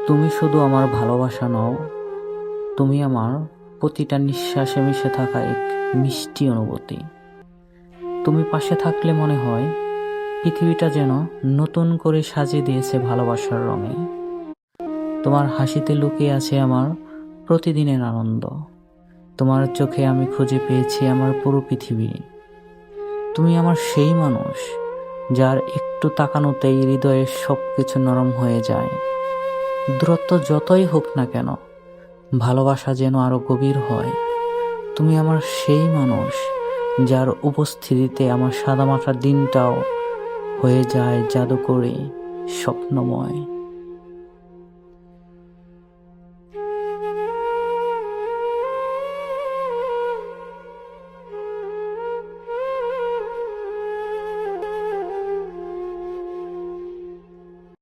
তুমি শুধু আমার ভালোবাসা নও, তুমি আমার প্রতিটা নিঃশ্বাসে মিশে থাকা এক মিষ্টি অনুভূতি। তুমি পাশে থাকলে মনে হয় পৃথিবীটা যেন নতুন করে সাজিয়ে দিয়েছে ভালোবাসার রঙে। তোমার হাসিতে লুকিয়ে আছে আমার প্রতিদিনের আনন্দ। তোমার চোখে আমি খুঁজে পেয়েছি আমার পুরো পৃথিবী। তুমি আমার সেই মানুষ যার একটু তাকানোতেই হৃদয়ের সবকিছু নরম হয়ে যায়। দূরত্ব যতই হোক না কেন, ভালোবাসা যেন আরো গভীর হয়। তুমি আমার সেই মানুষ যার উপস্থিতিতে আমার সাদামাটা দিনটাও হয়ে যায় জাদুকরী, স্বপ্নময়।